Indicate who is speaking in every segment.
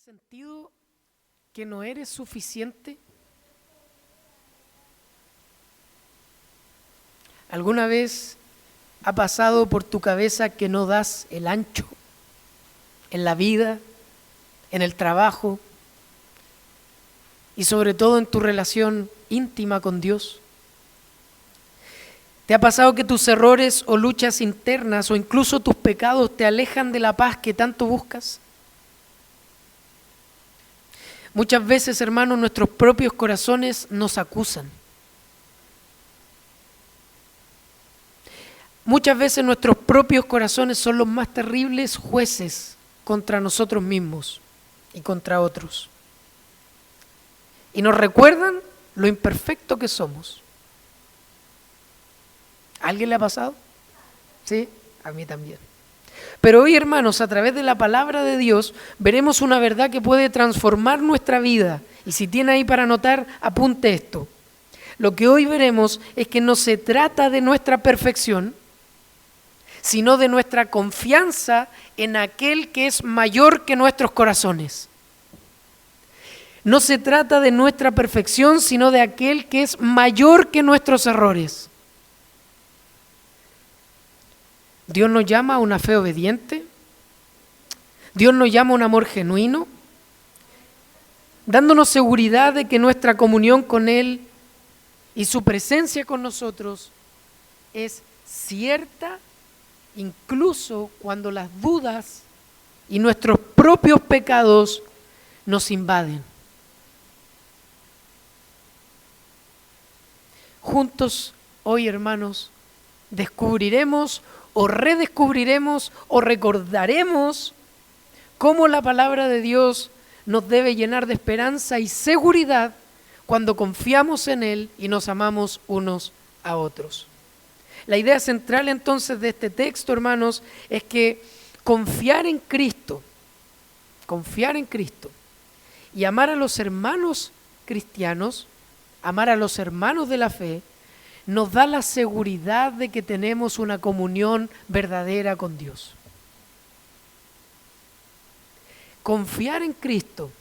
Speaker 1: sentido que no eres suficiente? ¿Alguna vez ha pasado por tu cabeza que no das el ancho en la vida, en el trabajo y sobre todo en tu relación íntima con Dios? ¿Te ha pasado que tus errores o luchas internas o incluso tus pecados te alejan de la paz que tanto buscas? Muchas veces, hermanos, nuestros propios corazones nos acusan. Muchas veces nuestros propios corazones son los más terribles jueces contra nosotros mismos y contra otros. Y nos recuerdan lo imperfecto que somos. ¿A alguien le ha pasado? Sí, a mí también. Pero hoy, hermanos, a través de la palabra de Dios, veremos una verdad que puede transformar nuestra vida. Y si tiene ahí para anotar, apunte esto. Lo que hoy veremos es que no se trata de nuestra perfección, sino de nuestra confianza en aquel que es mayor que nuestros corazones. No se trata de nuestra perfección, sino de aquel que es mayor que nuestros errores. Dios nos llama a una fe obediente. Dios nos llama a un amor genuino, dándonos seguridad de que nuestra comunión con Él y su presencia con nosotros es cierta, incluso cuando las dudas y nuestros propios pecados nos invaden. Juntos hoy, hermanos, descubriremos o redescubriremos o recordaremos cómo la palabra de Dios nos debe llenar de esperanza y seguridad cuando confiamos en Él y nos amamos unos a otros. La idea central entonces de este texto, hermanos, es que confiar en Cristo y amar a los hermanos cristianos, amar a los hermanos de la fe, nos da la seguridad de que tenemos una comunión verdadera con Dios. Confiar en Cristo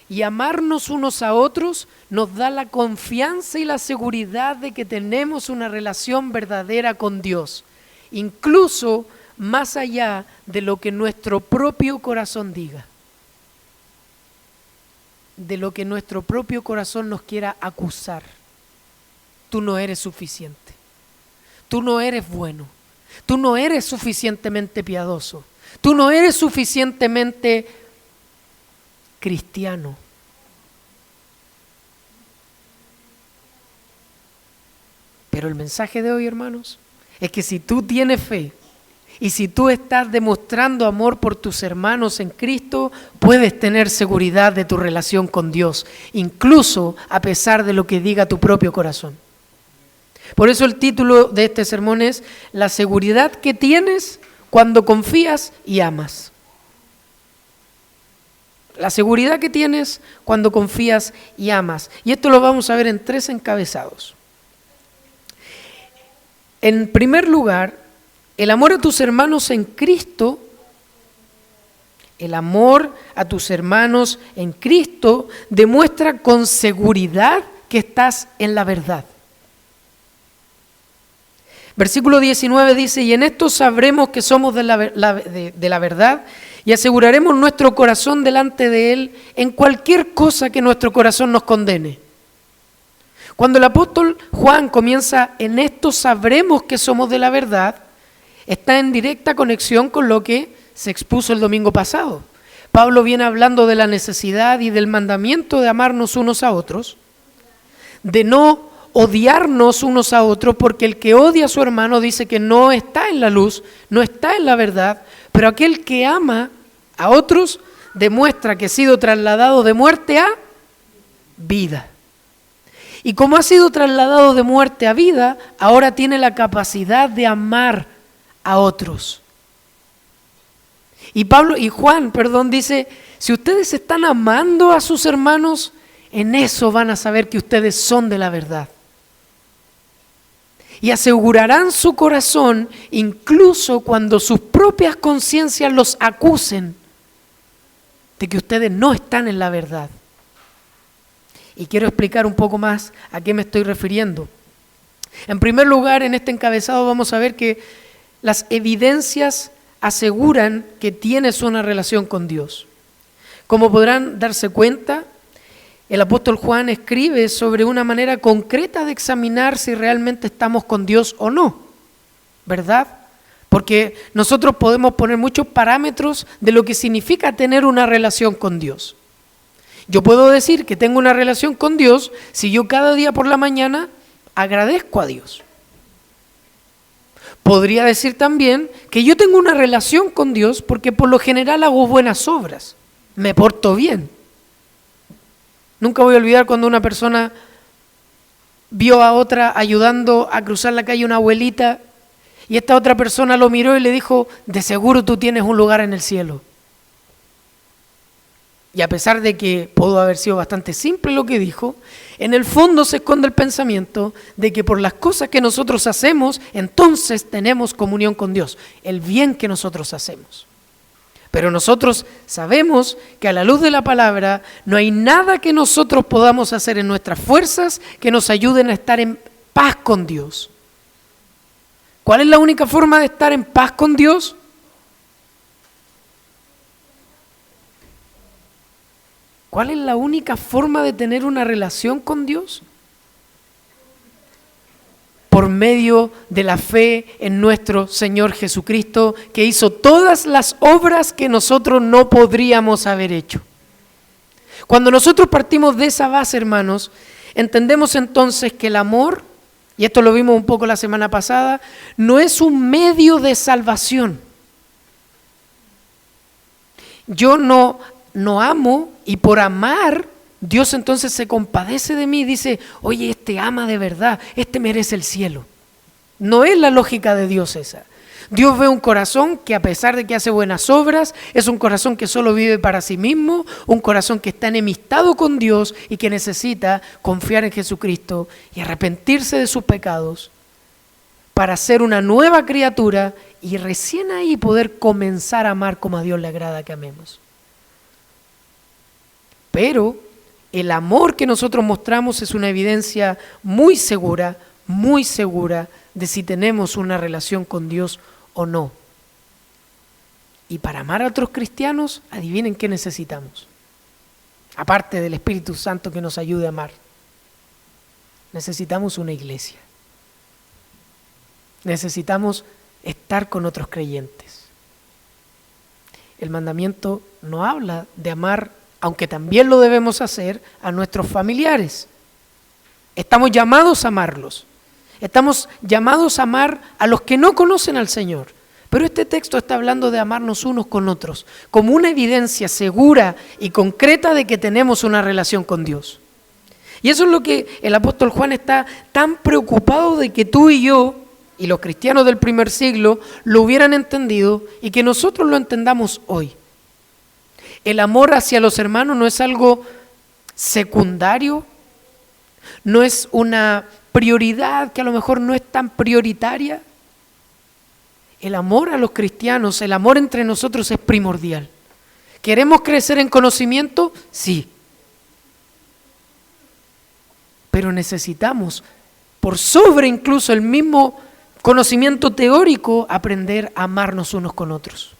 Speaker 1: y amarnos unos a otros nos da la confianza y la seguridad de que tenemos una relación verdadera con Dios, incluso más allá de lo que nuestro propio corazón diga, de lo que nuestro propio corazón nos quiera acusar. Tú no eres suficiente, tú no eres bueno, tú no eres suficientemente piadoso, tú no eres suficientemente cristiano. Pero el mensaje de hoy, hermanos, es que si tú tienes fe y si tú estás demostrando amor por tus hermanos en Cristo, puedes tener seguridad de tu relación con Dios, incluso a pesar de lo que diga tu propio corazón. Por eso el título de este sermón es La seguridad que tienes cuando confías y amas. La seguridad que tienes cuando confías y amas. Y esto lo vamos a ver en 3 encabezados. En primer lugar, el amor a tus hermanos en Cristo, el amor a tus hermanos en Cristo demuestra con seguridad que estás en la verdad. Versículo 19 dice, y en esto sabremos que somos de la verdad y aseguraremos nuestro corazón delante de Él en cualquier cosa que nuestro corazón nos condene. Cuando el apóstol Juan comienza, en esto sabremos que somos de la verdad, está en directa conexión con lo que se expuso el domingo pasado. Pablo viene hablando de la necesidad y del mandamiento de amarnos unos a otros, de no odiarnos unos a otros, porque el que odia a su hermano dice que no está en la luz, no está en la verdad, pero aquel que ama a otros demuestra que ha sido trasladado de muerte a vida. Y como ha sido trasladado de muerte a vida, ahora tiene la capacidad de amar a otros. Y Juan dice, si ustedes están amando a sus hermanos, en eso van a saber que ustedes son de la verdad. Y asegurarán su corazón incluso cuando sus propias conciencias los acusen. de que ustedes no están en la verdad. Y quiero explicar un poco más a qué me estoy refiriendo. En primer lugar, en este encabezado vamos a ver que las evidencias aseguran que tienes una relación con Dios. Como podrán darse cuenta, el apóstol Juan escribe sobre una manera concreta de examinar si realmente estamos con Dios o no, ¿verdad? Porque nosotros podemos poner muchos parámetros de lo que significa tener una relación con Dios. Yo puedo decir que tengo una relación con Dios si yo cada día por la mañana agradezco a Dios. Podría decir también que yo tengo una relación con Dios porque por lo general hago buenas obras, me porto bien. Nunca voy a olvidar cuando una persona vio a otra ayudando a cruzar la calle una abuelita y esta otra persona lo miró y le dijo, de seguro tú tienes un lugar en el cielo. Y a pesar de que pudo haber sido bastante simple lo que dijo, en el fondo se esconde el pensamiento de que por las cosas que nosotros hacemos, entonces tenemos comunión con Dios, el bien que nosotros hacemos. Pero nosotros sabemos que a la luz de la palabra no hay nada que nosotros podamos hacer en nuestras fuerzas que nos ayuden a estar en paz con Dios. ¿Cuál es la única forma de estar en paz con Dios? ¿Cuál es la única forma de tener una relación con Dios? Por medio de la fe en nuestro Señor Jesucristo, que hizo todas las obras que nosotros no podríamos haber hecho. Cuando nosotros partimos de esa base, hermanos, entendemos entonces que el amor, y esto lo vimos un poco la semana pasada, no es un medio de salvación. Yo no amo, y por amar, Dios entonces se compadece de mí y dice, oye, este ama de verdad, este merece el cielo. No es la lógica de Dios esa. Dios ve un corazón que a pesar de que hace buenas obras, es un corazón que solo vive para sí mismo, un corazón que está enemistado con Dios y que necesita confiar en Jesucristo y arrepentirse de sus pecados para ser una nueva criatura y recién ahí poder comenzar a amar como a Dios le agrada que amemos. Pero el amor que nosotros mostramos es una evidencia muy segura de si tenemos una relación con Dios o no. Y para amar a otros cristianos, adivinen qué necesitamos. Aparte del Espíritu Santo que nos ayude a amar, necesitamos una iglesia. Necesitamos estar con otros creyentes. El mandamiento no habla de amar, aunque también lo debemos hacer, a nuestros familiares. Estamos llamados a amarlos. Estamos llamados a amar a los que no conocen al Señor. Pero este texto está hablando de amarnos unos con otros, como una evidencia segura y concreta de que tenemos una relación con Dios. Y eso es lo que el apóstol Juan está tan preocupado de que tú y yo, y los cristianos del primer siglo, lo hubieran entendido y que nosotros lo entendamos hoy. El amor hacia los hermanos no es algo secundario, no es una prioridad que a lo mejor no es tan prioritaria. El amor a los cristianos, el amor entre nosotros es primordial. ¿Queremos crecer en conocimiento? Sí. Pero necesitamos, por sobre incluso el mismo conocimiento teórico, aprender a amarnos unos con otros.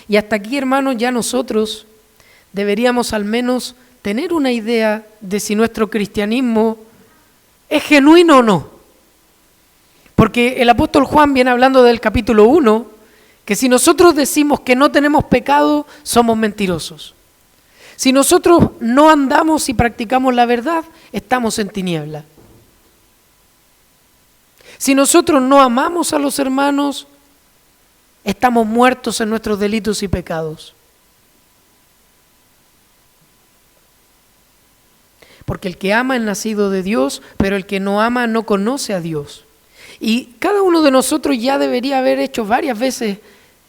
Speaker 1: Y hasta aquí, hermanos, ya nosotros deberíamos al menos tener una idea de si nuestro cristianismo es genuino o no. Porque el apóstol Juan viene hablando del capítulo 1, que si nosotros decimos que no tenemos pecado, somos mentirosos. Si nosotros no andamos y practicamos la verdad, estamos en tiniebla. Si nosotros no amamos a los hermanos, estamos muertos en nuestros delitos y pecados. Porque el que ama es nacido de Dios, pero el que no ama no conoce a Dios. Y cada uno de nosotros ya debería haber hecho varias veces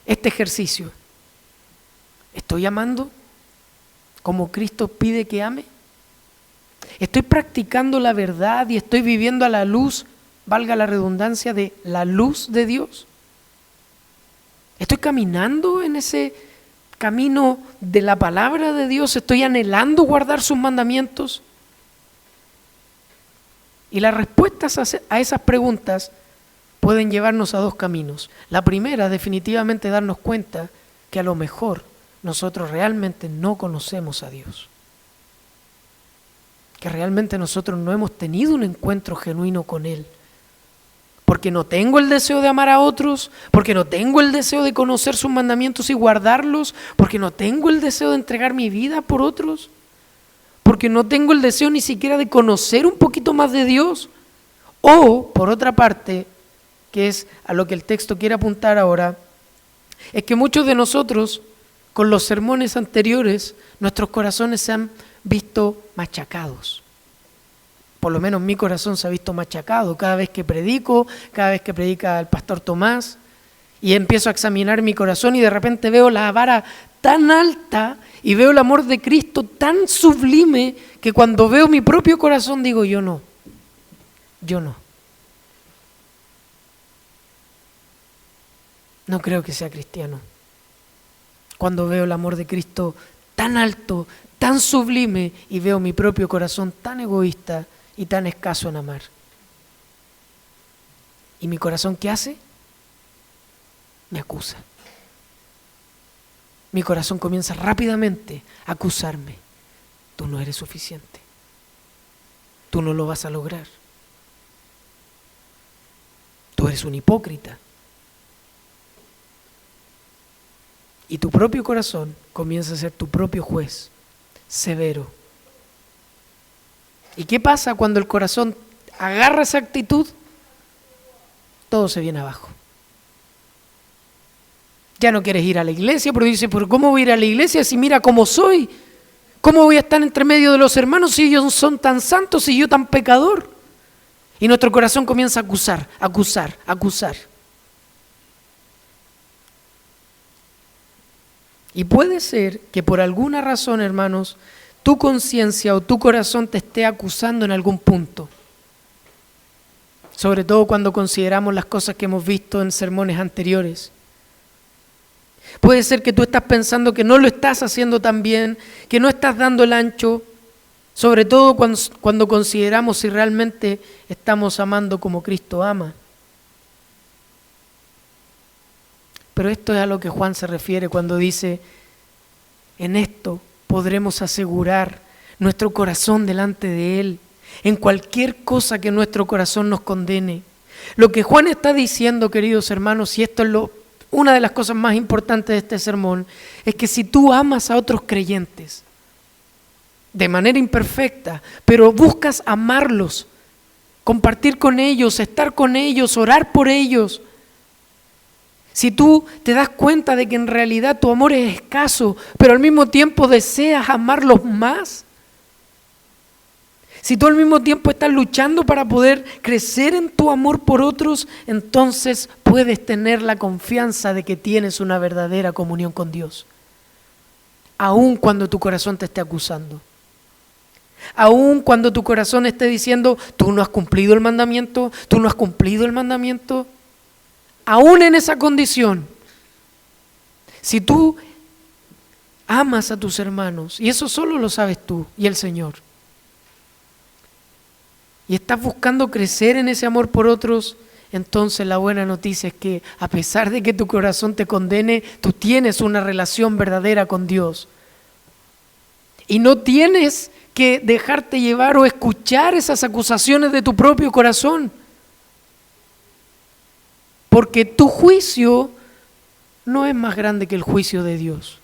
Speaker 1: este ejercicio. ¿Estoy amando como Cristo pide que ame? ¿Estoy practicando la verdad y estoy viviendo a la luz, valga la redundancia, de la luz de Dios? ¿Estoy caminando en ese camino de la palabra de Dios? ¿Estoy anhelando guardar sus mandamientos? Y las respuestas a esas preguntas pueden llevarnos a dos caminos. La primera, definitivamente, darnos cuenta que a lo mejor nosotros realmente no conocemos a Dios. Que realmente nosotros no hemos tenido un encuentro genuino con Él. Porque no tengo el deseo de amar a otros, porque no tengo el deseo de conocer sus mandamientos y guardarlos, porque no tengo el deseo de entregar mi vida por otros, porque no tengo el deseo ni siquiera de conocer un poquito más de Dios. O, por otra parte, que es a lo que el texto quiere apuntar ahora, es que muchos de nosotros, con los sermones anteriores, nuestros corazones se han visto machacados. Por lo menos mi corazón se ha visto machacado cada vez que predico, cada vez que predica el pastor Tomás, y empiezo a examinar mi corazón y de repente veo la vara tan alta y veo el amor de Cristo tan sublime que cuando veo mi propio corazón digo, yo no. No creo que sea cristiano. Cuando veo el amor de Cristo tan alto, tan sublime y veo mi propio corazón tan egoísta y tan escaso en amar. ¿Y mi corazón qué hace? Me acusa. Mi corazón comienza rápidamente a acusarme. Tú no eres suficiente. Tú no lo vas a lograr. Tú eres un hipócrita. Y tu propio corazón comienza a ser tu propio juez, severo. ¿Y qué pasa cuando el corazón agarra esa actitud? Todo se viene abajo. Ya no quieres ir a la iglesia, porque dices, ¿pero cómo voy a ir a la iglesia si mira cómo soy? ¿Cómo voy a estar entre medio de los hermanos si ellos son tan santos y yo tan pecador? Y nuestro corazón comienza a acusar. Y puede ser que por alguna razón, hermanos, tu conciencia o tu corazón te esté acusando en algún punto. Sobre todo cuando consideramos las cosas que hemos visto en sermones anteriores. Puede ser que tú estás pensando que no lo estás haciendo tan bien, que no estás dando el ancho, sobre todo cuando consideramos si realmente estamos amando como Cristo ama. Pero esto es a lo que Juan se refiere cuando dice, en esto podremos asegurar nuestro corazón delante de Él, en cualquier cosa que nuestro corazón nos condene. Lo que Juan está diciendo, queridos hermanos, y esto es una de las cosas más importantes de este sermón, es que si tú amas a otros creyentes, de manera imperfecta, pero buscas amarlos, compartir con ellos, estar con ellos, orar por ellos, si tú te das cuenta de que en realidad tu amor es escaso, pero al mismo tiempo deseas amarlos más, si tú al mismo tiempo estás luchando para poder crecer en tu amor por otros, entonces puedes tener la confianza de que tienes una verdadera comunión con Dios. Aun cuando tu corazón te esté acusando. Aun cuando tu corazón esté diciendo, tú no has cumplido el mandamiento, tú no has cumplido el mandamiento. Aún en esa condición, si tú amas a tus hermanos, y eso solo lo sabes tú y el Señor, y estás buscando crecer en ese amor por otros, entonces la buena noticia es que a pesar de que tu corazón te condene, tú tienes una relación verdadera con Dios. Y no tienes que dejarte llevar o escuchar esas acusaciones de tu propio corazón. Porque tu juicio no es más grande que el juicio de Dios.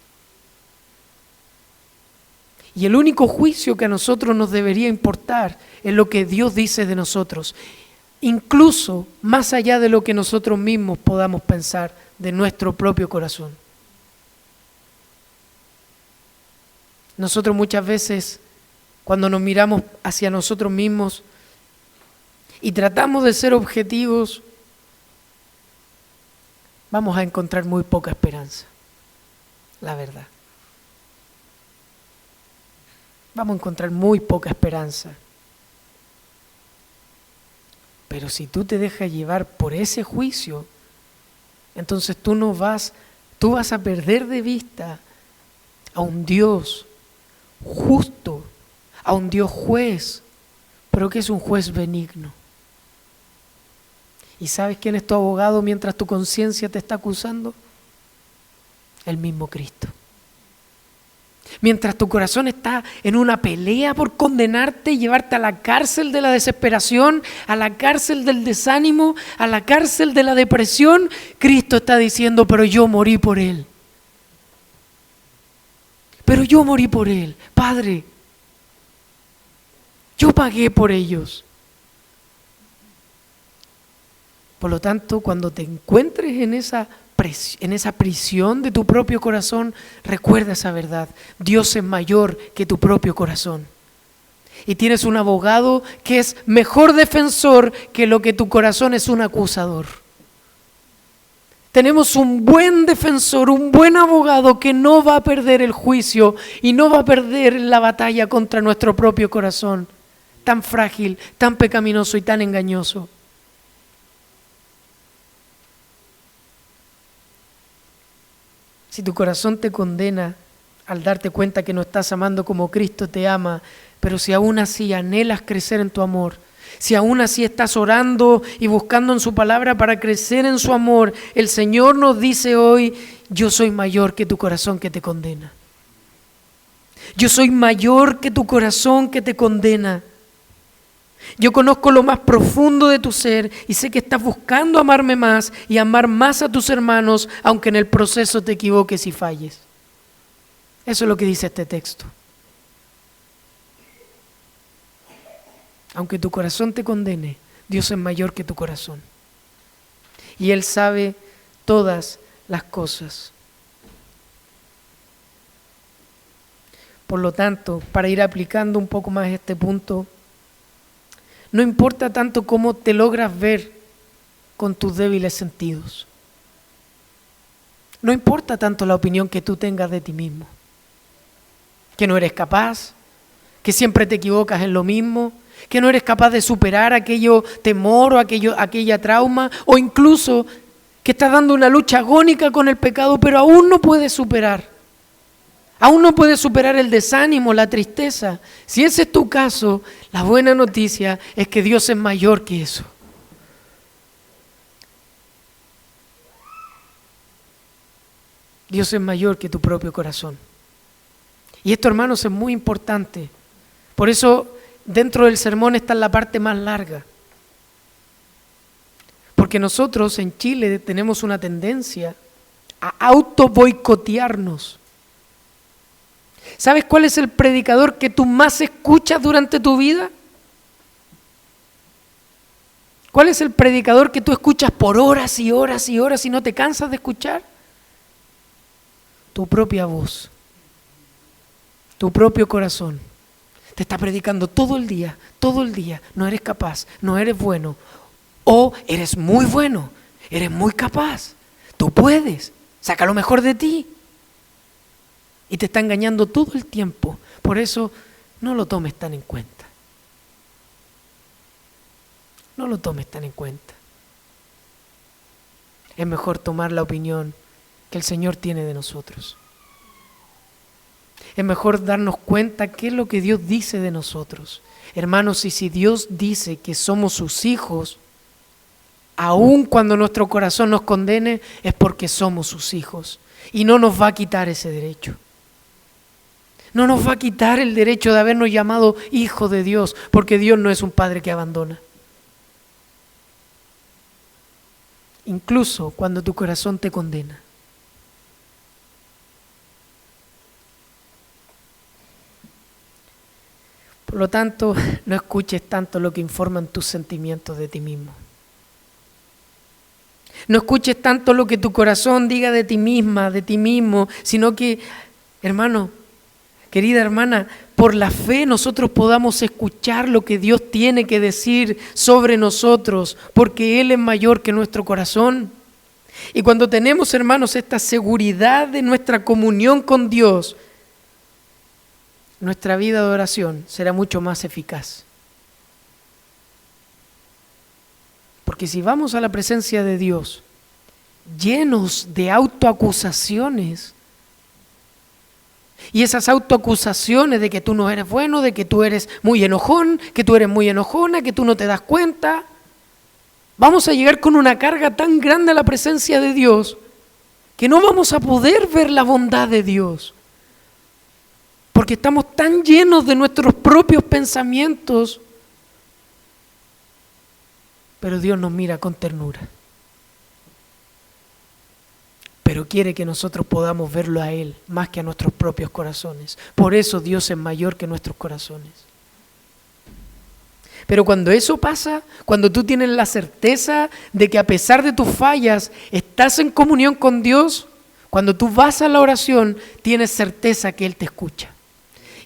Speaker 1: Y el único juicio que a nosotros nos debería importar es lo que Dios dice de nosotros, incluso más allá de lo que nosotros mismos podamos pensar de nuestro propio corazón. Nosotros muchas veces, cuando nos miramos hacia nosotros mismos y tratamos de ser objetivos, vamos a encontrar muy poca esperanza, la verdad. Vamos a encontrar muy poca esperanza. Pero si tú te dejas llevar por ese juicio, entonces tú no vas tú vas a perder de vista a un Dios justo, a un Dios juez, pero que es un juez benigno. ¿Y sabes quién es tu abogado mientras tu conciencia te está acusando? El mismo Cristo. Mientras tu corazón está en una pelea por condenarte y llevarte a la cárcel de la desesperación, a la cárcel del desánimo, a la cárcel de la depresión, Cristo está diciendo, pero yo morí por Él. Pero yo morí por Él, Padre. Yo pagué por ellos. Por lo tanto, cuando te encuentres en esa prisión de tu propio corazón, recuerda esa verdad. Dios es mayor que tu propio corazón. Y tienes un abogado que es mejor defensor que lo que tu corazón es un acusador. Tenemos un buen defensor, un buen abogado que no va a perder el juicio y no va a perder la batalla contra nuestro propio corazón, tan frágil, tan pecaminoso y tan engañoso. Si tu corazón te condena al darte cuenta que no estás amando como Cristo te ama, pero si aún así anhelas crecer en tu amor, si aún así estás orando y buscando en su palabra para crecer en su amor, el Señor nos dice hoy, yo soy mayor que tu corazón que te condena. Yo soy mayor que tu corazón que te condena. Yo conozco lo más profundo de tu ser y sé que estás buscando amarme más y amar más a tus hermanos, aunque en el proceso te equivoques y falles. Eso es lo que dice este texto. Aunque tu corazón te condene, Dios es mayor que tu corazón. Y Él sabe todas las cosas. Por lo tanto, para ir aplicando un poco más este punto, no importa tanto cómo te logras ver con tus débiles sentidos. No importa tanto la opinión que tú tengas de ti mismo. Que no eres capaz, que siempre te equivocas en lo mismo, que no eres capaz de superar aquello temor o aquella trauma, o incluso que estás dando una lucha agónica con el pecado, pero aún no puedes superar. Aún no puedes superar el desánimo, la tristeza. Si ese es tu caso, la buena noticia es que Dios es mayor que eso. Dios es mayor que tu propio corazón. Y esto, hermanos, es muy importante. Por eso, dentro del sermón está en la parte más larga. Porque nosotros en Chile tenemos una tendencia a auto-boicotearnos. ¿Sabes cuál es el predicador que tú más escuchas durante tu vida? ¿Cuál es el predicador que tú escuchas por horas y horas y horas y no te cansas de escuchar? Tu propia voz, tu propio corazón. Te está predicando todo el día, no eres capaz, no eres bueno, o eres muy bueno, eres muy capaz, tú puedes, saca lo mejor de ti. Y te está engañando todo el tiempo. Por eso, no lo tomes tan en cuenta. No lo tomes tan en cuenta. Es mejor tomar la opinión que el Señor tiene de nosotros. Es mejor darnos cuenta qué es lo que Dios dice de nosotros. Hermanos, y si Dios dice que somos sus hijos, aun cuando nuestro corazón nos condene, es porque somos sus hijos. Y no nos va a quitar ese derecho. No nos va a quitar el derecho de habernos llamado hijo de Dios, porque Dios no es un padre que abandona. Incluso cuando tu corazón te condena. Por lo tanto, no escuches tanto lo que informan tus sentimientos de ti mismo. No escuches tanto lo que tu corazón diga de ti misma, de ti mismo, sino que, hermano, querida hermana, por la fe nosotros podamos escuchar lo que Dios tiene que decir sobre nosotros, porque Él es mayor que nuestro corazón. Y cuando tenemos, hermanos, esta seguridad de nuestra comunión con Dios, nuestra vida de oración será mucho más eficaz. Porque si vamos a la presencia de Dios llenos de autoacusaciones. Y esas autoacusaciones de que tú no eres bueno, de que tú eres muy enojón, que tú eres muy enojona, que tú no te das cuenta, vamos a llegar con una carga tan grande a la presencia de Dios que no vamos a poder ver la bondad de Dios. Porque estamos tan llenos de nuestros propios pensamientos, pero Dios nos mira con ternura. Pero quiere que nosotros podamos verlo a Él más que a nuestros propios corazones. Por eso Dios es mayor que nuestros corazones. Pero cuando eso pasa, cuando tú tienes la certeza de que a pesar de tus fallas estás en comunión con Dios, cuando tú vas a la oración, tienes certeza que Él te escucha.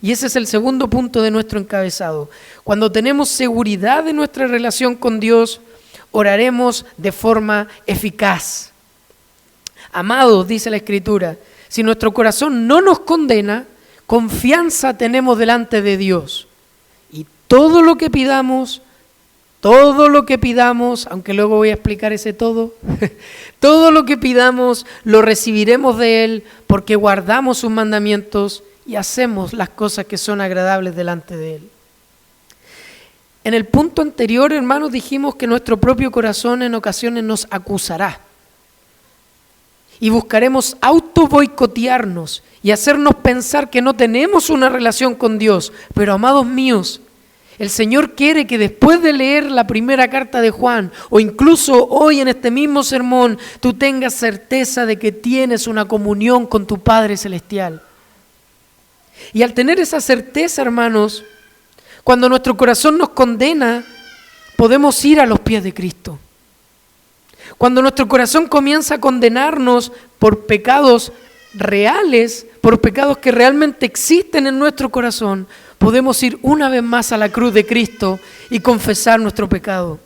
Speaker 1: Y ese es el segundo punto de nuestro encabezado. Cuando tenemos seguridad de nuestra relación con Dios, oraremos de forma eficaz. Amados, dice la Escritura, si nuestro corazón no nos condena, confianza tenemos delante de Dios. Y todo lo que pidamos, aunque luego voy a explicar ese todo, todo lo que pidamos lo recibiremos de Él porque guardamos sus mandamientos y hacemos las cosas que son agradables delante de Él. En el punto anterior, hermanos, dijimos que nuestro propio corazón en ocasiones nos acusará. Y buscaremos auto-boicotearnos y hacernos pensar que no tenemos una relación con Dios. Pero, amados míos, el Señor quiere que después de leer la primera carta de Juan, o incluso hoy en este mismo sermón, tú tengas certeza de que tienes una comunión con tu Padre Celestial. Y al tener esa certeza, hermanos, cuando nuestro corazón nos condena, podemos ir a los pies de Cristo. Cuando nuestro corazón comienza a condenarnos por pecados reales, por pecados que realmente existen en nuestro corazón, podemos ir una vez más a la cruz de Cristo y confesar nuestro pecado,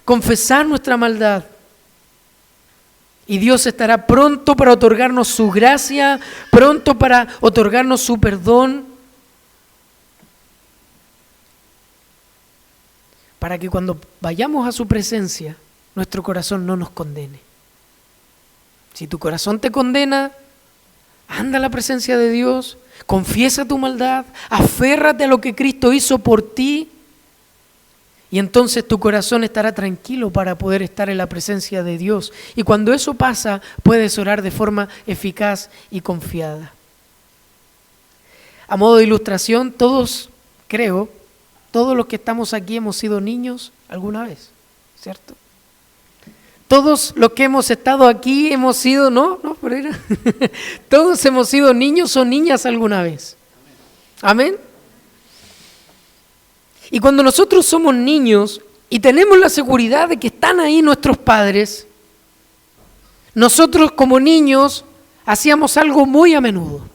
Speaker 1: confesar nuestra maldad. Y Dios estará pronto para otorgarnos su gracia, pronto para otorgarnos su perdón, para que cuando vayamos a su presencia, nuestro corazón no nos condene. Si tu corazón te condena, anda a la presencia de Dios, confiesa tu maldad, aférrate a lo que Cristo hizo por ti, y entonces tu corazón estará tranquilo para poder estar en la presencia de Dios. Y cuando eso pasa, puedes orar de forma eficaz y confiada. A modo de ilustración, todos los que estamos aquí hemos sido niños alguna vez, ¿cierto? Todos los que hemos estado aquí hemos sido, todos hemos sido niños o niñas alguna vez. Amén. Y cuando nosotros somos niños y tenemos la seguridad de que están ahí nuestros padres, nosotros como niños hacíamos algo muy a menudo.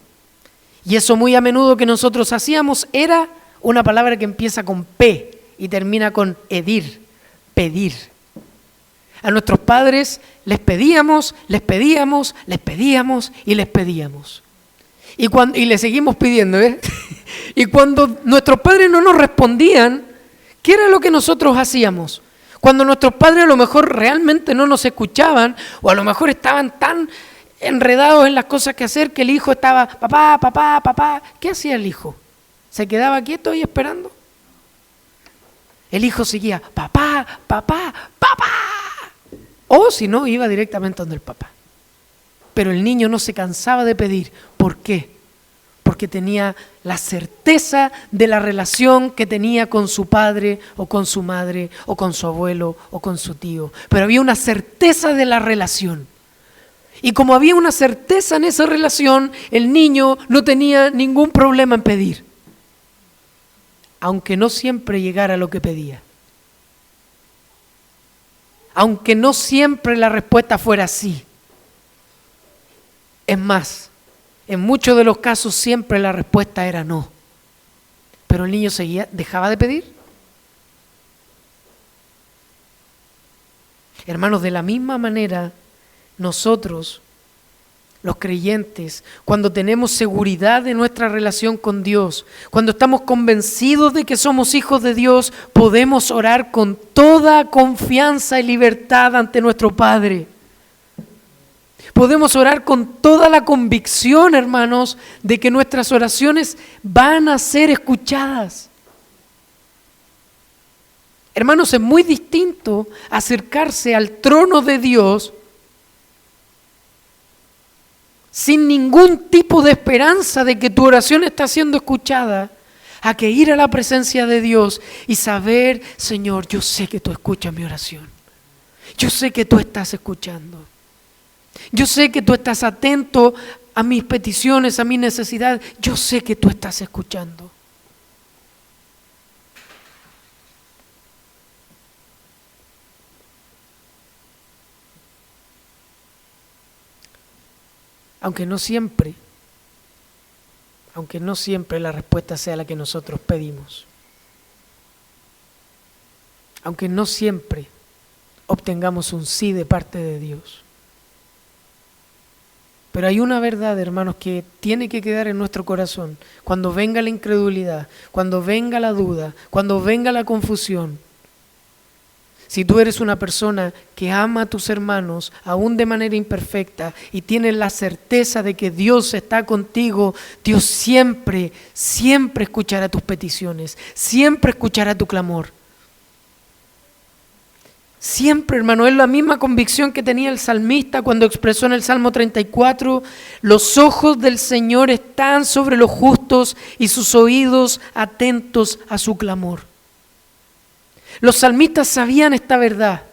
Speaker 1: Y eso muy a menudo que nosotros hacíamos era una palabra que empieza con P y termina con edir, pedir. A nuestros padres les pedíamos y les seguimos pidiendo, ¿eh? Y cuando nuestros padres no nos respondían, ¿qué era lo que nosotros hacíamos? Cuando nuestros padres a lo mejor realmente no nos escuchaban, o a lo mejor estaban tan enredados en las cosas que hacer que el hijo estaba, papá, ¿qué hacía el hijo? ¿Se quedaba quieto y esperando? El hijo seguía, papá. O si no, iba directamente donde el papá. Pero el niño no se cansaba de pedir. ¿Por qué? Porque tenía la certeza de la relación que tenía con su padre o con su madre o con su abuelo o con su tío. Pero había una certeza de la relación. Y como había una certeza en esa relación, el niño no tenía ningún problema en pedir. Aunque no siempre llegara lo que pedía. Aunque no siempre la respuesta fuera sí. Es más, en muchos de los casos siempre la respuesta era no. Pero el niño dejaba de pedir. Hermanos, de la misma manera, nosotros, los creyentes, cuando tenemos seguridad de nuestra relación con Dios, cuando estamos convencidos de que somos hijos de Dios, podemos orar con toda confianza y libertad ante nuestro Padre. Podemos orar con toda la convicción, hermanos, de que nuestras oraciones van a ser escuchadas. Hermanos, es muy distinto acercarse al trono de Dios sin ningún tipo de esperanza de que tu oración está siendo escuchada, a que ir a la presencia de Dios y saber, Señor, yo sé que tú escuchas mi oración. Yo sé que tú estás escuchando. Yo sé que tú estás atento a mis peticiones, a mis necesidades. Yo sé que tú estás escuchando. Aunque no siempre la respuesta sea la que nosotros pedimos. Aunque no siempre obtengamos un sí de parte de Dios. Pero hay una verdad, hermanos, que tiene que quedar en nuestro corazón. Cuando venga la incredulidad, cuando venga la duda, cuando venga la confusión. Si tú eres una persona que ama a tus hermanos, aún de manera imperfecta, y tienes la certeza de que Dios está contigo, Dios siempre, siempre escuchará tus peticiones, siempre escuchará tu clamor. Siempre, hermano, es la misma convicción que tenía el salmista cuando expresó en el Salmo 34, los ojos del Señor están sobre los justos y sus oídos atentos a su clamor. Los salmistas sabían esta verdad.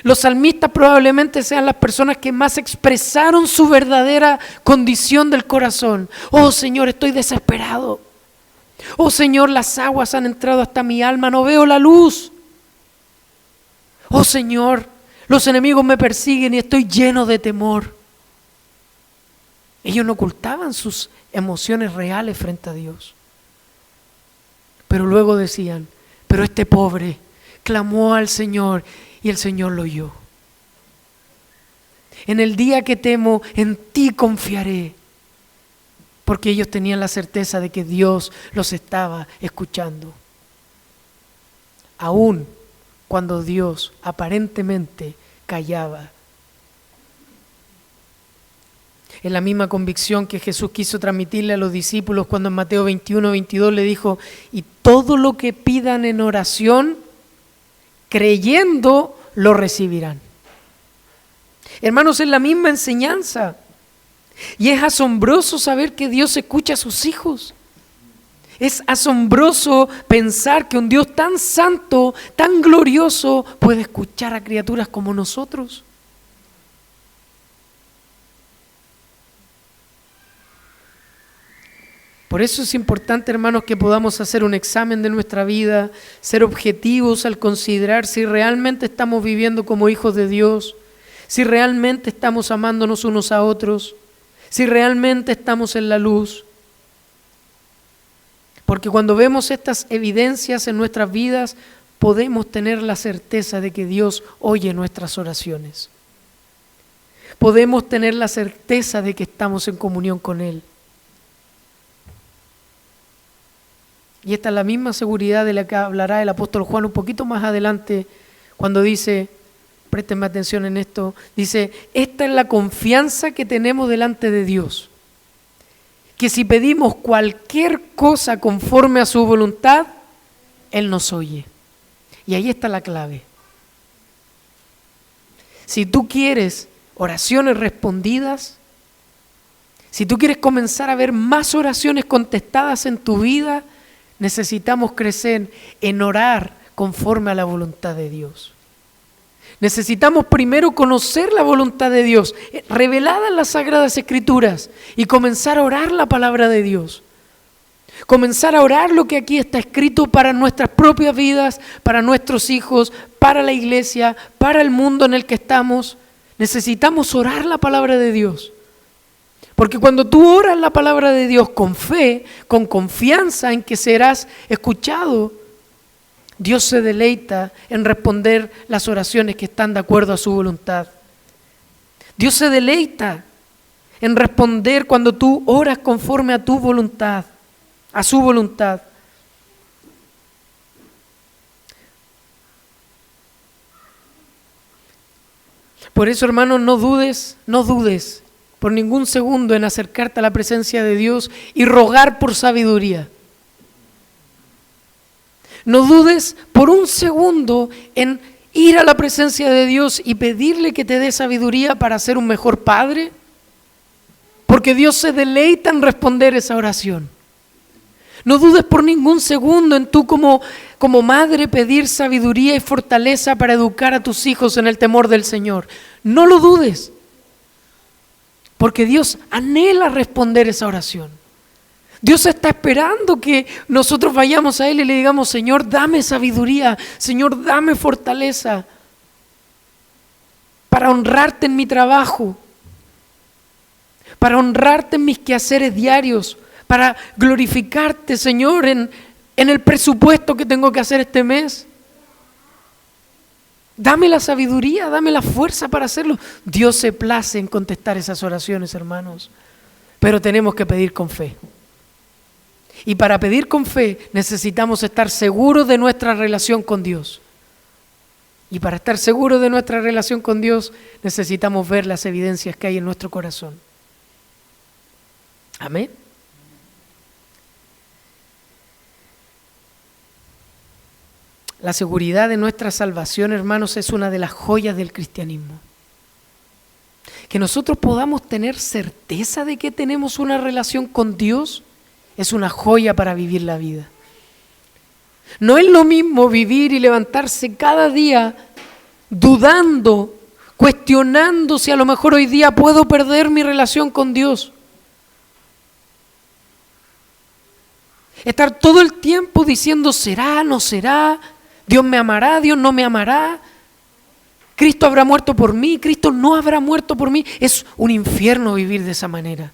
Speaker 1: Los salmistas probablemente sean las personas que más expresaron su verdadera condición del corazón. Oh Señor, estoy desesperado. Oh Señor, las aguas han entrado hasta mi alma, no veo la luz. Oh Señor, los enemigos me persiguen y estoy lleno de temor. Ellos no ocultaban sus emociones reales frente a Dios. Pero luego decían, pero este pobre clamó al Señor y el Señor lo oyó. En el día que temo, en ti confiaré. Porque ellos tenían la certeza de que Dios los estaba escuchando. Aún cuando Dios aparentemente callaba. Es la misma convicción que Jesús quiso transmitirle a los discípulos cuando en Mateo 21, 22 le dijo, y todo lo que pidan en oración, creyendo, lo recibirán. Hermanos, es la misma enseñanza. Y es asombroso saber que Dios escucha a sus hijos. Es asombroso pensar que un Dios tan santo, tan glorioso, puede escuchar a criaturas como nosotros. Por eso es importante, hermanos, que podamos hacer un examen de nuestra vida, ser objetivos al considerar si realmente estamos viviendo como hijos de Dios, si realmente estamos amándonos unos a otros, si realmente estamos en la luz. Porque cuando vemos estas evidencias en nuestras vidas, podemos tener la certeza de que Dios oye nuestras oraciones. Podemos tener la certeza de que estamos en comunión con Él. Y esta es la misma seguridad de la que hablará el apóstol Juan un poquito más adelante, cuando dice, préstenme atención en esto, dice, esta es la confianza que tenemos delante de Dios, que si pedimos cualquier cosa conforme a su voluntad, Él nos oye. Y ahí está la clave. Si tú quieres oraciones respondidas, si tú quieres comenzar a ver más oraciones contestadas en tu vida, necesitamos crecer en orar conforme a la voluntad de Dios. Necesitamos primero conocer la voluntad de Dios, revelada en las Sagradas Escrituras, y comenzar a orar la palabra de Dios. Comenzar a orar lo que aquí está escrito para nuestras propias vidas, para nuestros hijos, para la iglesia, para el mundo en el que estamos. Necesitamos orar la palabra de Dios. Porque cuando tú oras la palabra de Dios con fe, con confianza en que serás escuchado, Dios se deleita en responder las oraciones que están de acuerdo a su voluntad. Dios se deleita en responder cuando tú oras conforme a tu voluntad, a su voluntad. Por eso, hermano, no dudes por ningún segundo en acercarte a la presencia de Dios y rogar por sabiduría. No dudes por un segundo en ir a la presencia de Dios y pedirle que te dé sabiduría para ser un mejor padre, porque Dios se deleita en responder esa oración. No dudes por ningún segundo en tú como madre pedir sabiduría y fortaleza para educar a tus hijos en el temor del Señor. No lo dudes, porque Dios anhela responder esa oración. Dios está esperando que nosotros vayamos a Él y le digamos: Señor, dame sabiduría, Señor, dame fortaleza para honrarte en mi trabajo, para honrarte en mis quehaceres diarios, para glorificarte, Señor, en el presupuesto que tengo que hacer este mes. Dame la sabiduría, dame la fuerza para hacerlo. Dios se place en contestar esas oraciones, hermanos, pero tenemos que pedir con fe. Y para pedir con fe necesitamos estar seguros de nuestra relación con Dios. Y para estar seguros de nuestra relación con Dios necesitamos ver las evidencias que hay en nuestro corazón. Amén. La seguridad de nuestra salvación, hermanos, es una de las joyas del cristianismo. Que nosotros podamos tener certeza de que tenemos una relación con Dios es una joya para vivir la vida. No es lo mismo vivir y levantarse cada día dudando, cuestionando si a lo mejor hoy día puedo perder mi relación con Dios. Estar todo el tiempo diciendo: ¿será? ¿No será? ¿Dios me amará? ¿Dios no me amará? ¿Cristo habrá muerto por mí? ¿Cristo no habrá muerto por mí? Es un infierno vivir de esa manera.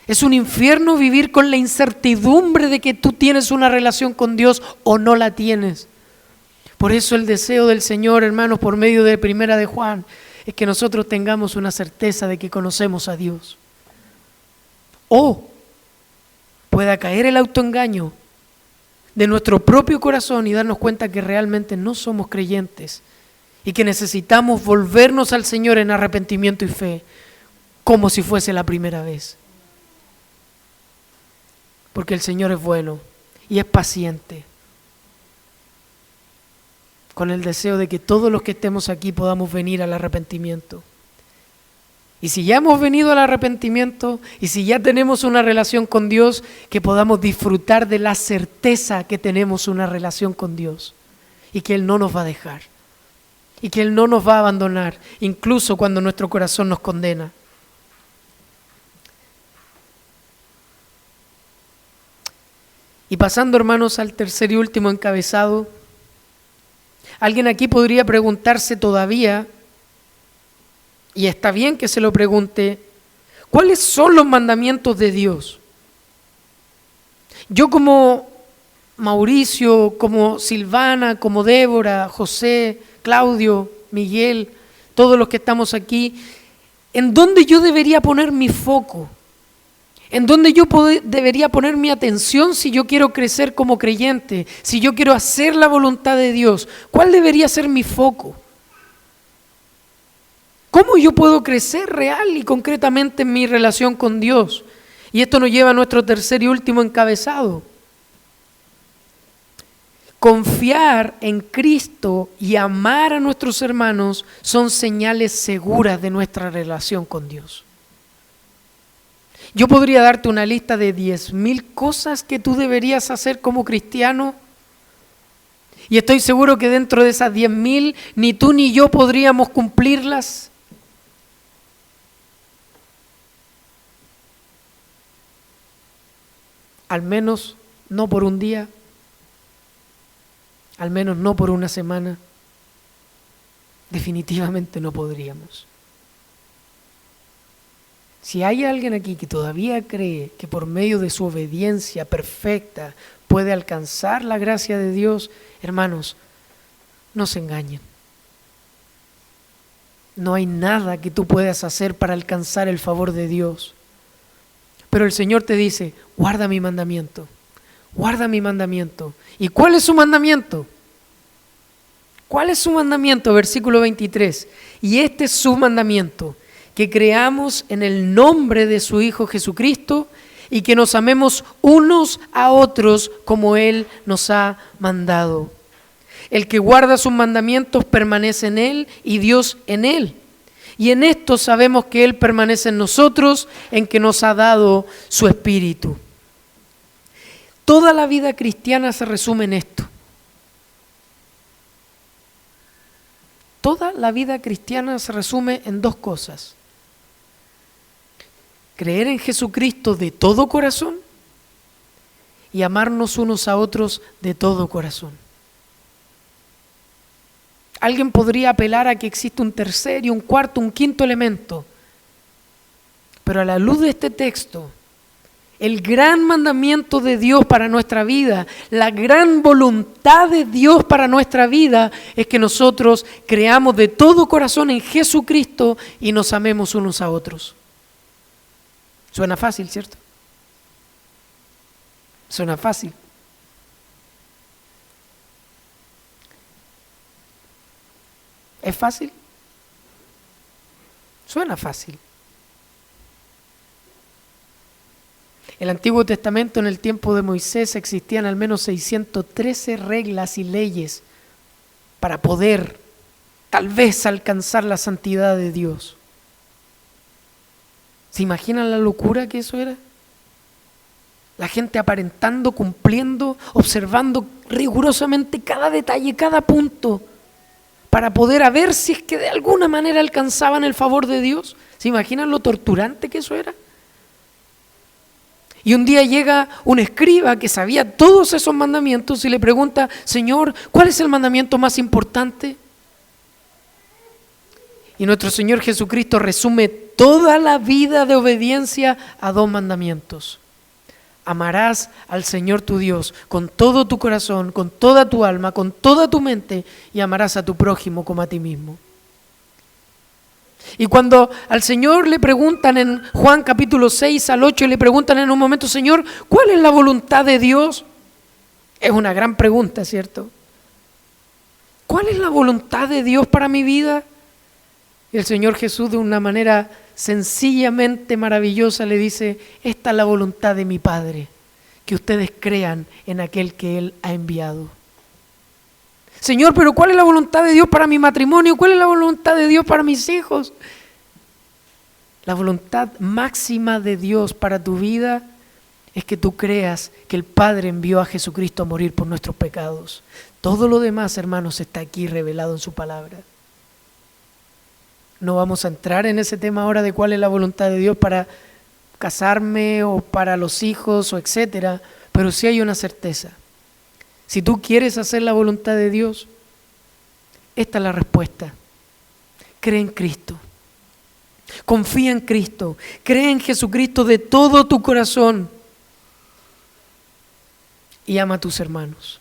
Speaker 1: Es un infierno vivir con la incertidumbre de que tú tienes una relación con Dios o no la tienes. Por eso el deseo del Señor, hermanos, por medio de Primera de Juan, es que nosotros tengamos una certeza de que conocemos a Dios. O pueda caer el autoengaño de nuestro propio corazón y darnos cuenta que realmente no somos creyentes y que necesitamos volvernos al Señor en arrepentimiento y fe, como si fuese la primera vez. Porque el Señor es bueno y es paciente, con el deseo de que todos los que estemos aquí podamos venir al arrepentimiento. Y si ya hemos venido al arrepentimiento y si ya tenemos una relación con Dios, que podamos disfrutar de la certeza que tenemos una relación con Dios y que Él no nos va a dejar y que Él no nos va a abandonar, incluso cuando nuestro corazón nos condena. Y pasando, hermanos, al tercer y último encabezado, alguien aquí podría preguntarse todavía, y está bien que se lo pregunte: ¿cuáles son los mandamientos de Dios? Yo como Mauricio, como Silvana, como Débora, José, Claudio, Miguel, todos los que estamos aquí, ¿en dónde yo debería poner mi foco? ¿En dónde yo debería poner mi atención si yo quiero crecer como creyente? Si yo quiero hacer la voluntad de Dios, ¿cuál debería ser mi foco? ¿Cómo yo puedo crecer real y concretamente en mi relación con Dios? Y esto nos lleva a nuestro tercer y último encabezado. Confiar en Cristo y amar a nuestros hermanos son señales seguras de nuestra relación con Dios. Yo podría darte una lista de 10,000 cosas que tú deberías hacer como cristiano, y estoy seguro que dentro de esas 10,000 ni tú ni yo podríamos cumplirlas. Al menos no por un día, al menos no por una semana. Definitivamente no podríamos. Si hay alguien aquí que todavía cree que por medio de su obediencia perfecta puede alcanzar la gracia de Dios, hermanos, no se engañen. No hay nada que tú puedas hacer para alcanzar el favor de Dios. Pero el Señor te dice: guarda mi mandamiento, guarda mi mandamiento. ¿Y cuál es su mandamiento? ¿Cuál es su mandamiento? Versículo 23. Y este es su mandamiento, que creamos en el nombre de su Hijo Jesucristo y que nos amemos unos a otros como Él nos ha mandado. El que guarda sus mandamientos permanece en Él y Dios en Él. Y en esto sabemos que Él permanece en nosotros, en que nos ha dado su Espíritu. Toda la vida cristiana se resume en esto. Toda la vida cristiana se resume en dos cosas: creer en Jesucristo de todo corazón y amarnos unos a otros de todo corazón. Alguien podría apelar a que existe un tercer y un cuarto, un quinto elemento, pero a la luz de este texto, el gran mandamiento de Dios para nuestra vida, la gran voluntad de Dios para nuestra vida es que nosotros creamos de todo corazón en Jesucristo y nos amemos unos a otros. Suena fácil, ¿cierto? Suena fácil. ¿Es fácil? Suena fácil. En el Antiguo Testamento, en el tiempo de Moisés, existían al menos 613 reglas y leyes para poder, tal vez, alcanzar la santidad de Dios. ¿Se imaginan la locura que eso era? La gente aparentando, cumpliendo, observando rigurosamente cada detalle, cada punto, para poder a ver si es que de alguna manera alcanzaban el favor de Dios. ¿Se imaginan lo torturante que eso era? Y un día llega un escriba que sabía todos esos mandamientos y le pregunta: Señor, ¿cuál es el mandamiento más importante? Y nuestro Señor Jesucristo resume toda la vida de obediencia a dos mandamientos: amarás al Señor tu Dios con todo tu corazón, con toda tu alma, con toda tu mente, y amarás a tu prójimo como a ti mismo. Y cuando al Señor le preguntan en Juan capítulo 6 al 8, le preguntan en un momento: Señor, ¿cuál es la voluntad de Dios? Es una gran pregunta, ¿cierto? ¿Cuál es la voluntad de Dios para mi vida? Y el Señor Jesús, de una manera sencillamente maravillosa, le dice: esta es la voluntad de mi Padre, que ustedes crean en aquel que Él ha enviado. Señor, pero ¿cuál es la voluntad de Dios para mi matrimonio? ¿Cuál es la voluntad de Dios para mis hijos? La voluntad máxima de Dios para tu vida es que tú creas que el Padre envió a Jesucristo a morir por nuestros pecados. Todo lo demás, hermanos, está aquí revelado en su palabra. No vamos a entrar en ese tema ahora de cuál es la voluntad de Dios para casarme o para los hijos o etcétera, pero sí hay una certeza. Si tú quieres hacer la voluntad de Dios, esta es la respuesta: cree en Cristo, confía en Cristo, cree en Jesucristo de todo tu corazón y ama a tus hermanos.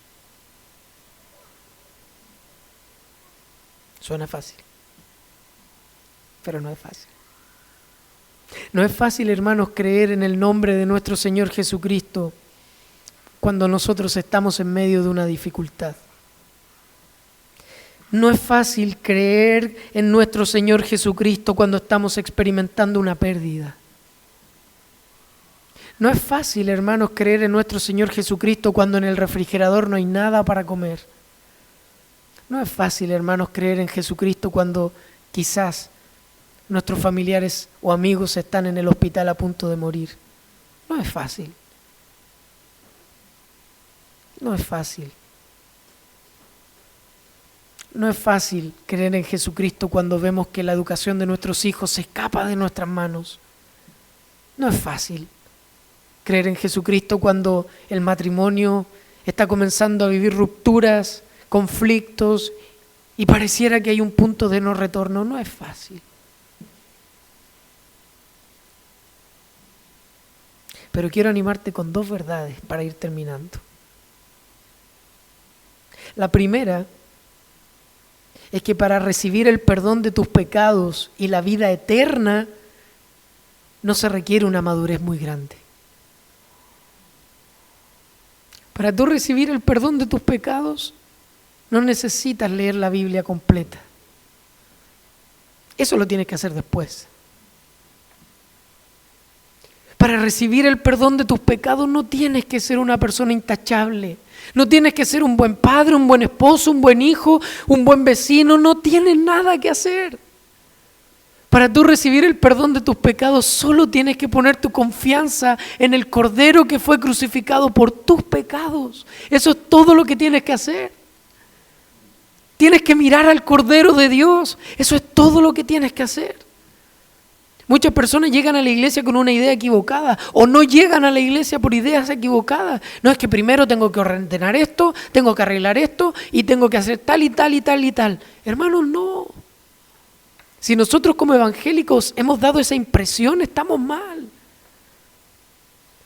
Speaker 1: Suena fácil, pero no es fácil. No es fácil, hermanos, creer en el nombre de nuestro Señor Jesucristo cuando nosotros estamos en medio de una dificultad. No es fácil creer en nuestro Señor Jesucristo cuando estamos experimentando una pérdida. No es fácil, hermanos, creer en nuestro Señor Jesucristo cuando en el refrigerador no hay nada para comer. No es fácil, hermanos, creer en Jesucristo cuando quizás nuestros familiares o amigos están en el hospital a punto de morir. No es fácil. No es fácil. No es fácil creer en Jesucristo cuando vemos que la educación de nuestros hijos se escapa de nuestras manos. No es fácil creer en Jesucristo cuando el matrimonio está comenzando a vivir rupturas, conflictos y pareciera que hay un punto de no retorno. No es fácil. Pero quiero animarte con dos verdades para ir terminando. La primera es que para recibir el perdón de tus pecados y la vida eterna no se requiere una madurez muy grande. Para tú recibir el perdón de tus pecados No necesitas leer la Biblia completa. Eso lo tienes que hacer después. Para recibir el perdón de tus pecados no tienes que ser una persona intachable. No tienes que ser un buen padre, un buen esposo, un buen hijo, un buen vecino. No tienes nada que hacer. Para tú recibir el perdón de tus pecados solo tienes que poner tu confianza en el Cordero que fue crucificado por tus pecados. Eso es todo lo que tienes que hacer. Tienes que mirar al Cordero de Dios. Eso es todo lo que tienes que hacer. Muchas personas llegan a la iglesia con una idea equivocada o no llegan a la iglesia por ideas equivocadas. No, es que primero tengo que ordenar esto, tengo que arreglar esto y tengo que hacer tal y tal y tal y tal. Hermanos, no. Si nosotros como evangélicos hemos dado esa impresión, estamos mal.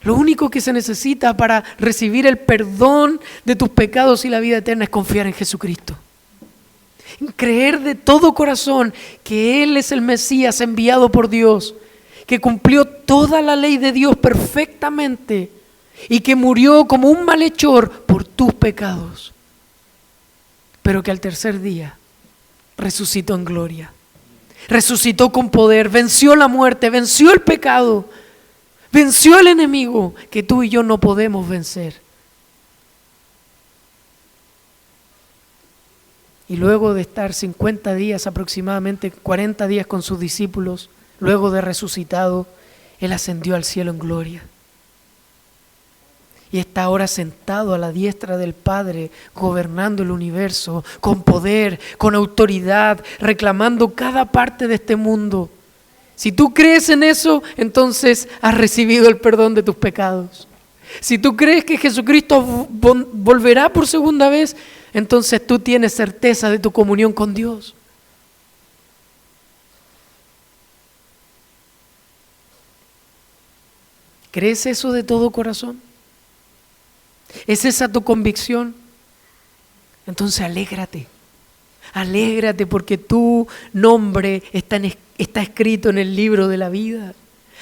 Speaker 1: Lo único que se necesita para recibir el perdón de tus pecados y la vida eterna es confiar en Jesucristo. Creer de todo corazón que Él es el Mesías enviado por Dios, que cumplió toda la ley de Dios perfectamente y que murió como un malhechor por tus pecados, pero que al tercer día resucitó en gloria, resucitó con poder, venció la muerte, venció el pecado, venció al enemigo que tú y yo no podemos vencer. Y luego de estar 50 días, aproximadamente 40 días con sus discípulos, luego de resucitado, Él ascendió al cielo en gloria. Y está ahora sentado a la diestra del Padre, gobernando el universo, con poder, con autoridad, reclamando cada parte de este mundo. Si tú crees en eso, entonces has recibido el perdón de tus pecados. Si tú crees que Jesucristo volverá por segunda vez, entonces tú tienes certeza de tu comunión con Dios. ¿Crees eso de todo corazón? ¿Es esa tu convicción? Entonces alégrate. Alégrate porque tu nombre está escrito en el libro de la vida.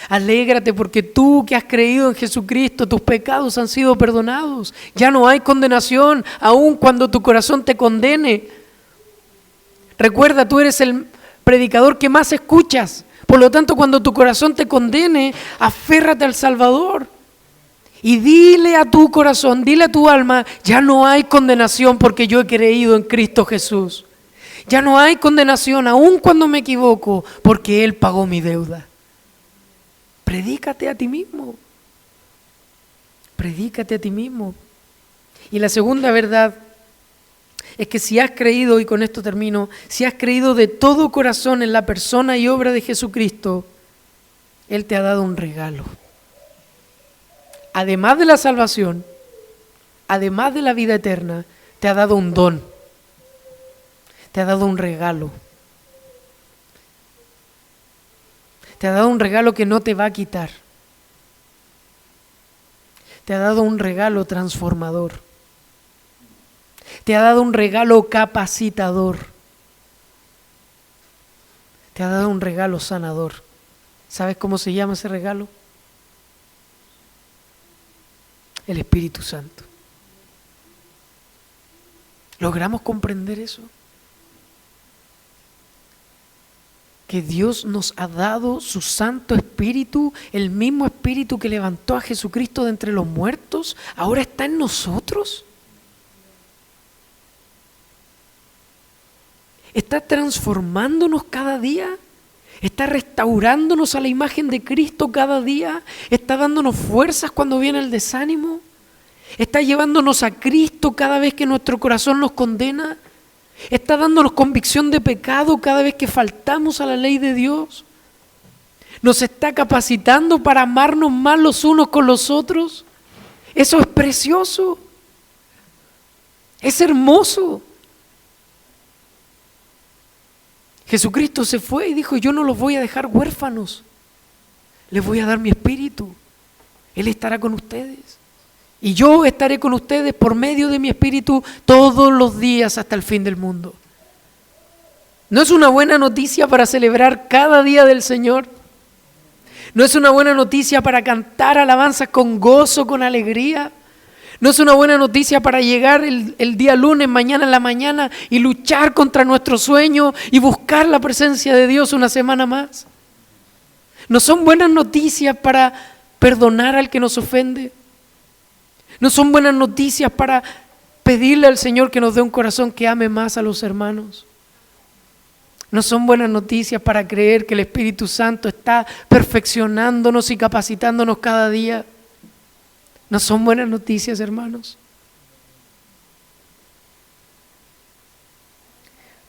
Speaker 1: Alégrate porque tú que has creído en Jesucristo, tus pecados han sido perdonados. Ya no hay condenación, aun cuando tu corazón te condene. Recuerda, tú eres el predicador que más escuchas. Por lo tanto, cuando tu corazón te condene, aférrate al Salvador. Y dile a tu corazón, dile a tu alma, ya no hay condenación porque yo he creído en Cristo Jesús. Ya no hay condenación, aun cuando me equivoco, porque Él pagó mi deuda. Predícate a ti mismo. Predícate a ti mismo. Y la segunda verdad es que si has creído, y con esto termino, si has creído de todo corazón en la persona y obra de Jesucristo, Él te ha dado un regalo. Además de la salvación, además de la vida eterna, te ha dado un don. Te ha dado un regalo. Te ha dado un regalo que no te va a quitar. Te ha dado un regalo transformador. Te ha dado un regalo capacitador. Te ha dado un regalo sanador. ¿Sabes cómo se llama ese regalo? El Espíritu Santo. ¿Logramos comprender eso? Que Dios nos ha dado su Santo Espíritu, el mismo Espíritu que levantó a Jesucristo de entre los muertos, ahora está en nosotros. Está transformándonos cada día, está restaurándonos a la imagen de Cristo cada día, está dándonos fuerzas cuando viene el desánimo, está llevándonos a Cristo cada vez que nuestro corazón nos condena. Está dándonos convicción de pecado cada vez que faltamos a la ley de Dios. Nos está capacitando para amarnos más los unos con los otros. Eso es precioso. Es hermoso. Jesucristo se fue y dijo, yo no los voy a dejar huérfanos. Les voy a dar mi espíritu. Él estará con ustedes. Y yo estaré con ustedes por medio de mi Espíritu todos los días hasta el fin del mundo. ¿No es una buena noticia para celebrar cada día del Señor? ¿No es una buena noticia para cantar alabanzas con gozo, con alegría? No es una buena noticia para llegar el día lunes, mañana en la mañana, y luchar contra nuestro sueño y buscar la presencia de Dios una semana más. No son buenas noticias para perdonar al que nos ofende. No son buenas noticias para pedirle al Señor que nos dé un corazón que ame más a los hermanos. No son buenas noticias para creer que el Espíritu Santo está perfeccionándonos y capacitándonos cada día. No son buenas noticias, hermanos.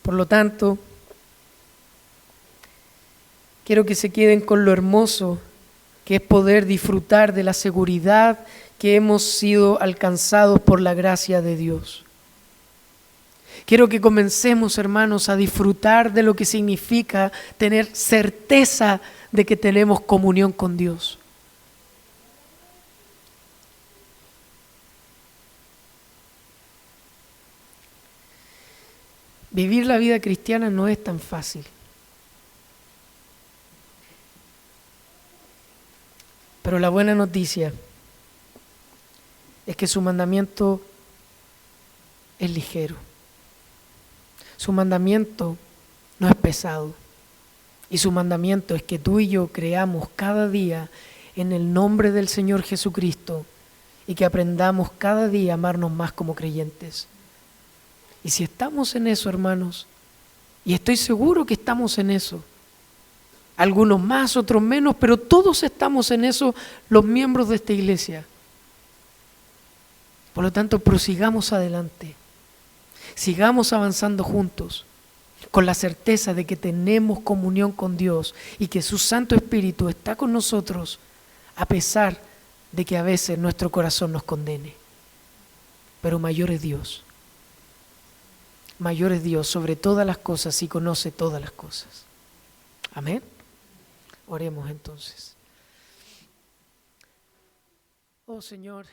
Speaker 1: Por lo tanto, quiero que se queden con lo hermoso que es poder disfrutar de la seguridad que hemos sido alcanzados por la gracia de Dios. Quiero que comencemos, hermanos, a disfrutar de lo que significa tener certeza de que tenemos comunión con Dios. Vivir la vida cristiana no es tan fácil. Pero la buena noticia es que su mandamiento es ligero. Su mandamiento no es pesado. Y su mandamiento es que tú y yo creamos cada día en el nombre del Señor Jesucristo y que aprendamos cada día a amarnos más como creyentes. Y si estamos en eso, hermanos, y estoy seguro que estamos en eso, algunos más, otros menos, pero todos estamos en eso, los miembros de esta iglesia. Por lo tanto, prosigamos adelante, sigamos avanzando juntos, con la certeza de que tenemos comunión con Dios y que su Santo Espíritu está con nosotros, a pesar de que a veces nuestro corazón nos condene. Pero mayor es Dios. Mayor es Dios sobre todas las cosas y conoce todas las cosas. Amén. Oremos entonces. Oh Señor.